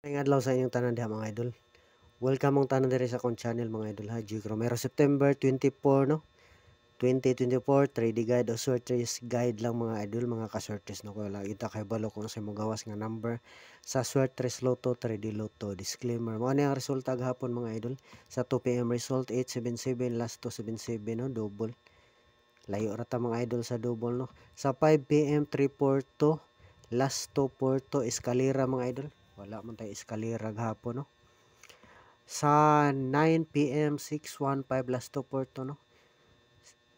Ngayong adlaw sa inyong tanan diha mga idol. Welcome mong tanan diri sa akong channel mga idol ha. G Romero September 24 no. 2024 3D guide o sortes guide lang mga idol, mga kasortes no ko lagi ta kay balo kung sa gawas nga number sa sortes loto 3D loto. Disclaimer mo ang resulta gahapon mga idol sa 2 PM result 877 last 277 no double. Layo ra ta mga idol sa double no. Sa 5 PM 342 last 242 eskalera mga idol. Wala man tayo eskalera gahapon no. Sa 9 PM 615 last 242 no.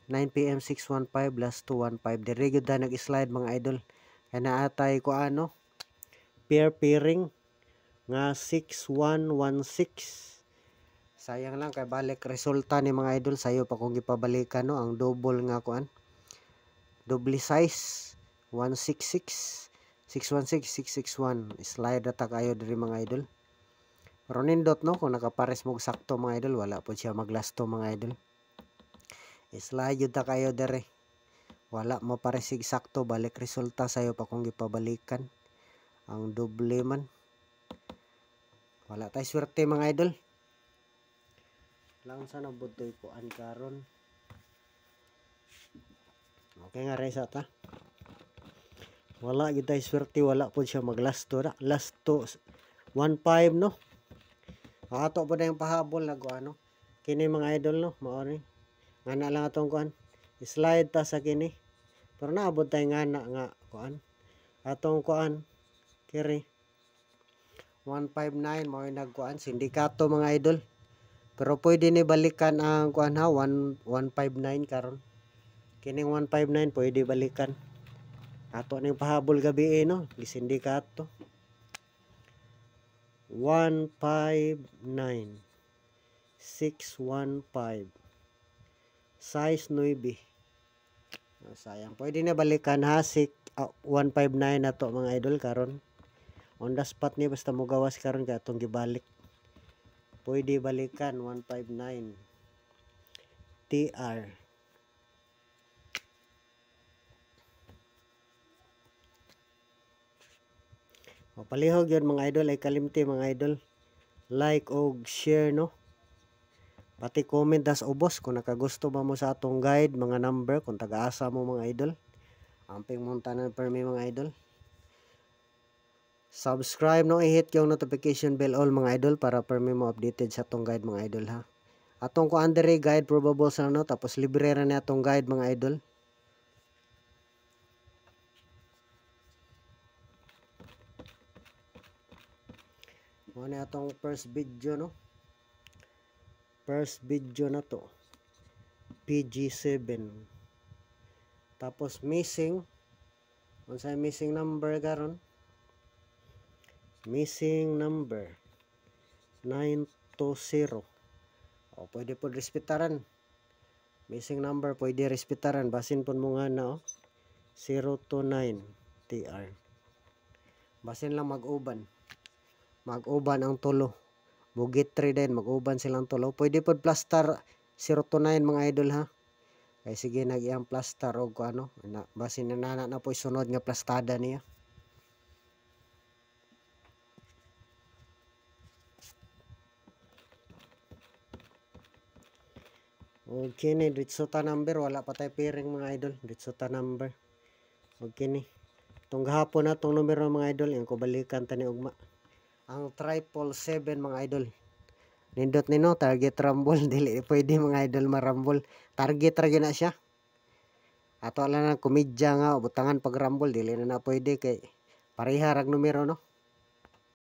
9 PM 615 last 215 dire gyud da nag-slide mga idol. Kaya naatay ko ano pairing nga 6116. Sayang lang kay balik resulta ni mga idol sayo pa kung gipabalikan no ang double nga kuan. Double size 166 616 661 slide ata kayo diri mga idol. Pero nindot no kung nakapares mo sakto mga idol wala po siya maglasto mga idol. Slide yun ta kayo dere. Wala mo paresig sakto balik resulta sayo pa kung gipabalikan. Ang doble man. Wala tayo swerte mga idol. Lang sana butoy ko an karon. Okay nga resa ta. Wala gid tayo swerte, wala po siya maglasto na. Last to 15 no. Ato po na yung pahabol na ano. Kini mga idol no, mao ni. Ngana lang atong kuan. Slide ta sa kini. Pero naabot tayo ngana nga kuan. Atong kuan kiri 159 mao nagkuan sindikato mga idol. Pero pwede ni balikan ang kuan ha 159 karon. Kining 159 pwede balikan. Ato ning pahabol gabi no, gisindikato. 159 615 size 9. Sayang. Pwede na balikan ha 159 na to mga idol karon. On the spot ni basta mo gawas karon kay atong gibalik. Pwede balikan 159 TR. O palihog yun mga idol ay kalimti mga idol. Like o share no. Pati comment das ubos kung nakagusto ba mo sa atong guide, mga number, kung taga-asa mo mga idol. Amping mong tanan per me mga idol. Subscribe no, i-hit yung notification bell all mga idol para per me mo updated sa atong guide mga idol ha. Atong ko andere guide probable sa no, tapos libre ra ni atong guide mga idol. Mo ni atong first video no. First video na to PG7 tapos missing unsay missing number karon missing number 920 o pwede po respetaran missing number pwede respetaran basin pon mo nga na 029 TR basin lang mag-uban ang tulo Bugit 3 din, mag-uban silang tulo. Pwede po plaster 029 mga idol ha. Kaya sige nag-iyang plaster o ano. Basin na na po isunod nga plastada niya. Okay ni, ditso ta number. Wala pa tayo pairing mga idol. Ditso ta number. Okay ni. Itong gahapon na itong numero mga idol. Yung kubalikan ta ni ugma. Ang 777 mga idol. Nindot nino target rumble dili pwede mga idol marumble. Target ra gyud na siya. Ato lang na komedya nga butangan pag rumble dili na pwede kay pareha rag numero no.